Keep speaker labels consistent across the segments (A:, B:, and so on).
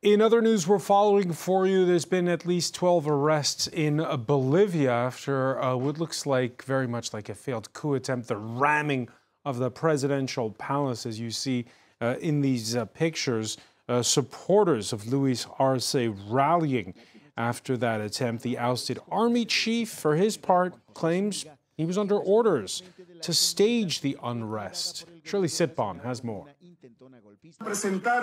A: In other news we're following for you, there's been at least 12 arrests in Bolivia after what looks like very much like a failed coup attempt, the ramming of the presidential palace, as you see in these pictures. Supporters of Luis Arce rallying after that attempt. The ousted army chief, for his part, claims he was under orders to stage the unrest. Shirley Sitbon has more.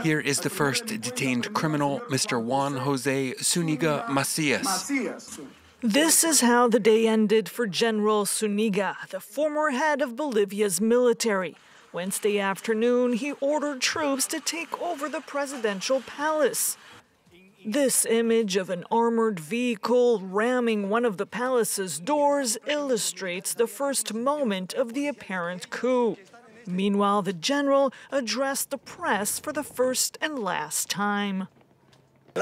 B: Here is the first detained criminal, Mr. Juan Jose Zuniga Macias.
C: This is how the day ended for General Zuniga, the former head of Bolivia's military. Wednesday afternoon, he ordered troops to take over the presidential palace. This image of an armored vehicle ramming one of the palace's doors illustrates the first moment of the apparent coup. Meanwhile, the general addressed the press for the first and last time.
D: The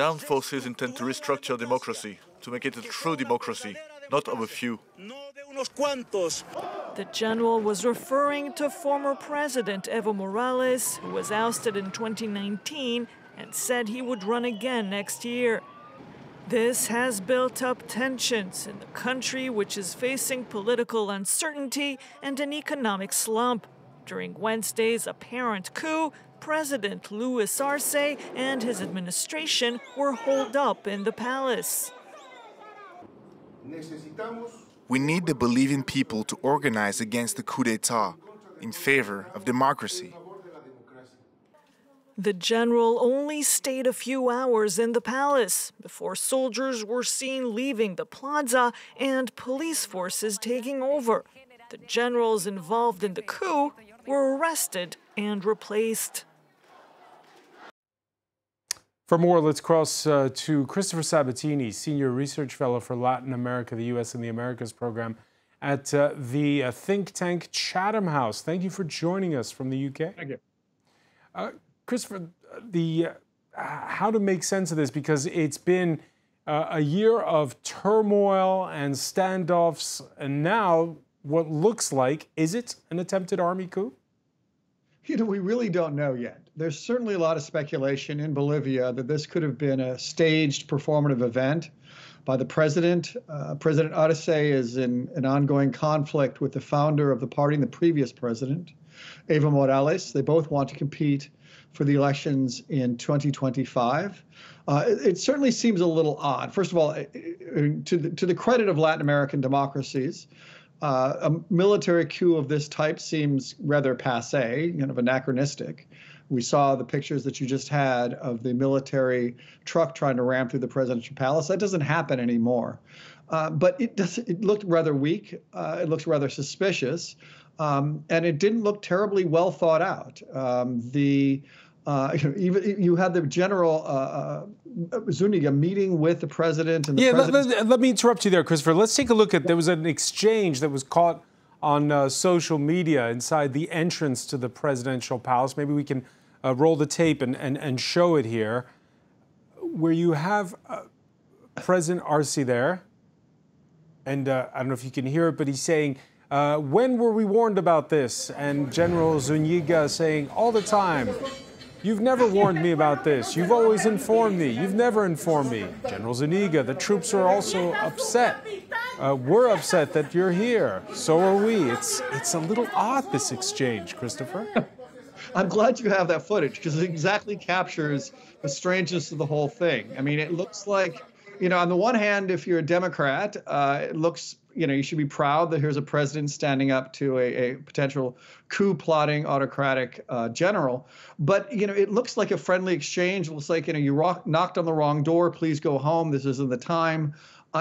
D: armed forces intend to restructure democracy, to make it a true democracy, not of a few.
C: The general was referring to former President Evo Morales, who was ousted in 2019 and said he would run again next year. This has built up tensions in the country, which is facing political uncertainty and an economic slump. During Wednesday's apparent coup, President Luis Arce and his administration were holed up in the palace.
E: We need the Bolivian people to organize against the coup d'etat in favor of democracy.
C: The general only stayed a few hours in the palace before soldiers were seen leaving the plaza and police forces taking over. The generals involved in the coup were arrested and replaced.
A: For more, let's cross to Christopher Sabatini, Senior Research Fellow for Latin America, the U.S. and the Americas program at the think tank Chatham House. Thank you for joining us from the U.K.
F: Thank you.
A: Christopher, how to make sense of this, because it's been a year of turmoil and standoffs, and now what looks like, is it an attempted army coup?
F: You know, we really don't know yet. There's certainly a lot of speculation in Bolivia that this could have been a staged performative event by the president. President Arce is in an ongoing conflict with the founder of the party and the previous president, Evo Morales. They both want to compete for the elections in 2025. It certainly seems a little odd. First of all, to the credit of Latin American democracies, a military coup of this type seems rather passé, kind of anachronistic. We saw the pictures that you just had of the military truck trying to ram through the presidential palace. That doesn't happen anymore. But it looked rather weak. It looks rather suspicious. And it didn't look terribly well thought out. Even you had the general Zuniga meeting with the president and the president.
A: Let me interrupt you there, Christopher. Let's take a look at, there was an exchange that was caught on social media inside the entrance to the presidential palace. Maybe we can roll the tape and show it here, where you have President Arce there. And I don't know if you can hear it, but he's saying, when were we warned about this? And General Zuniga saying, all the time. You've never warned me about this. You've always informed me. You've never informed me. General Zuniga, the troops are also upset. We're upset that you're here. So are we. It's a little odd, this exchange, Christopher.
F: I'm glad you have that footage, because it exactly captures the strangeness of the whole thing. I mean, it looks like, you know, on the one hand, if you're a Democrat, it looks, you know, you should be proud that here's a president standing up to a potential coup-plotting autocratic general. But, you know, it looks like a friendly exchange. It looks like, you know, you knocked on the wrong door. Please go home. This isn't the time.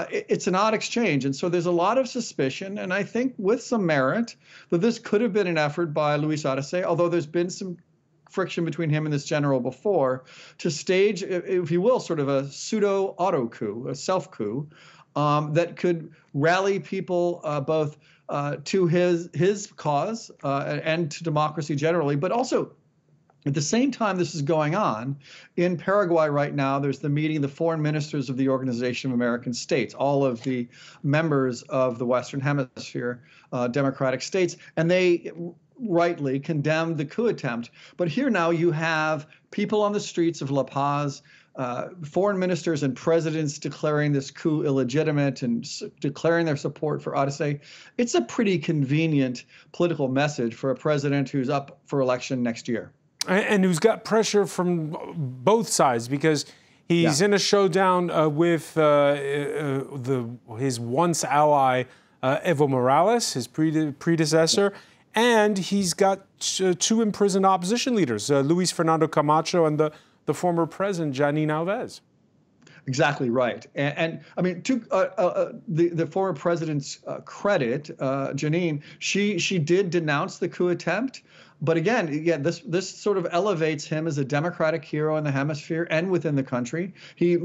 F: It's an odd exchange. And so there's a lot of suspicion, and I think with some merit, that this could have been an effort by Luis Arce, although there's been some friction between him and this general before, to stage, if you will, sort of a pseudo-auto coup, a self-coup, that could rally people both to his cause and to democracy generally, but also at the same time this is going on, in Paraguay right now, there's the meeting of the foreign ministers of the Organization of American States, all of the members of the Western Hemisphere democratic states, and they rightly condemned the coup attempt. But here now you have people on the streets of La Paz, foreign ministers and presidents declaring this coup illegitimate and declaring their support for Arce. It's a pretty convenient political message for a president who's up for election next year.
A: And who's got pressure from both sides, because he's in a showdown with his once ally, Evo Morales, his predecessor, and he's got two imprisoned opposition leaders, Luis Fernando Camacho and the former president, Janine Alves.
F: Exactly right. And I mean, to the former president's credit, Janine, she did denounce the coup attempt. But again, this sort of elevates him as a democratic hero in the hemisphere and within the country. He,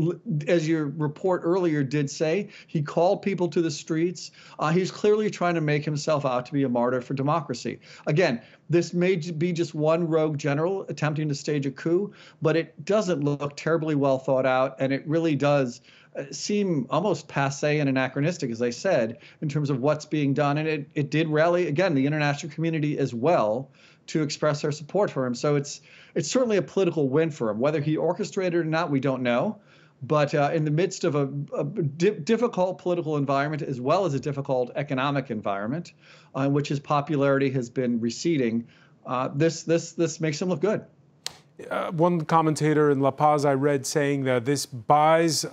F: as your report earlier did say, he called people to the streets. He's clearly trying to make himself out to be a martyr for democracy. Again, this may be just one rogue general attempting to stage a coup, but it doesn't look terribly well thought out, and it really does seem almost passé and anachronistic, as I said, in terms of what's being done. And it did rally, again, the international community as well to express our support for him. So it's certainly a political win for him. Whether he orchestrated it or not, we don't know. But in the midst of a difficult political environment, as well as a difficult economic environment, in which his popularity has been receding, this makes him look good.
A: One commentator in La Paz I read saying that this buys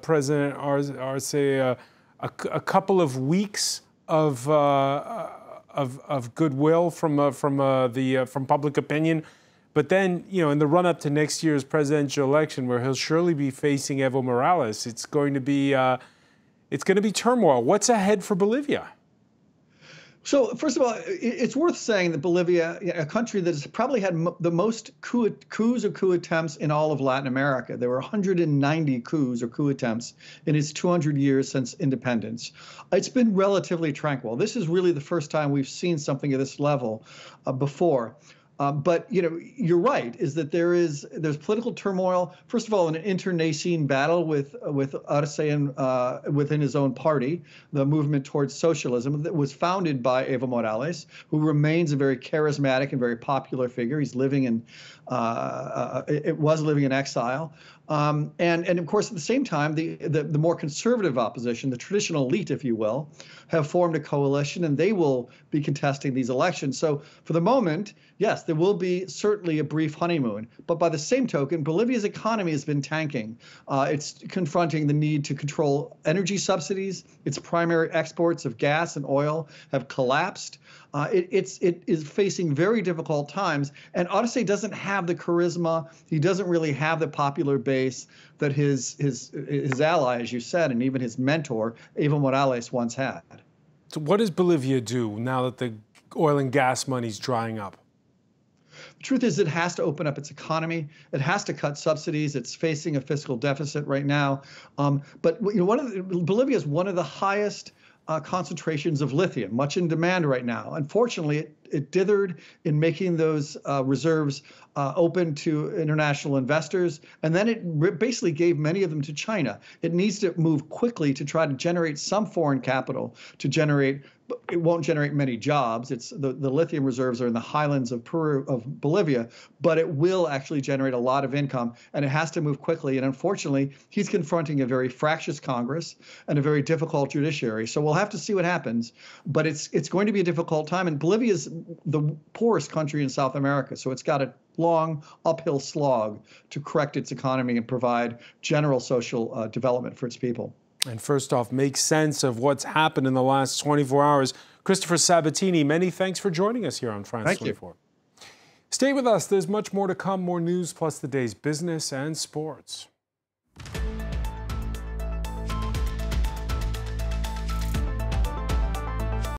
A: President Arce a couple of weeks of goodwill from public opinion, but then, you know, in the run-up to next year's presidential election, where he'll surely be facing Evo Morales, it's going to be turmoil. What's ahead for Bolivia?
F: So first of all, it's worth saying that Bolivia, a country that has probably had the most coups or coup attempts in all of Latin America. There were 190 coups or coup attempts in its 200 years since independence. It's been relatively tranquil. This is really the first time we've seen something at this level before. But you know, you're right, is that there's political turmoil. First of all, an internecine battle with Arce and within his own party, the Movement Towards Socialism, that was founded by Evo Morales, who remains a very charismatic and very popular figure. He's living in living in exile. And of course, at the same time, the more conservative opposition, the traditional elite, if you will, have formed a coalition, and they will be contesting these elections. So for the moment, yes, there will be certainly a brief honeymoon. But by the same token, Bolivia's economy has been tanking. It's confronting the need to control energy subsidies. Its primary exports of gas and oil have collapsed. It is facing very difficult times, and Arce doesn't have the charisma. He doesn't really have the popular base that his ally, as you said, and even his mentor, Evo Morales, once had.
A: So what does Bolivia do now that the oil and gas money's drying up?
F: The truth is, it has to open up its economy. It has to cut subsidies. It's facing a fiscal deficit right now. But you know, Bolivia is one of the highest concentrations of lithium, much in demand right now. Unfortunately, it dithered in making those reserves open to international investors, and then it basically gave many of them to China. It needs to move quickly to try to generate some foreign capital to generate. It won't generate many jobs. It's the lithium reserves are in the highlands of Peru, of Bolivia, but it will actually generate a lot of income, and it has to move quickly. And unfortunately, he's confronting a very fractious Congress and a very difficult judiciary. So we'll have to see what happens, but it's going to be a difficult time. And Bolivia is the poorest country in South America, so it's got a long uphill slog to correct its economy and provide general social development for its people.
A: And first off, make sense of what's happened in the last 24 hours. Christopher Sabatini, many thanks for joining us here on France 24. Stay with us. There's much more to come, more news, plus the day's business and sports.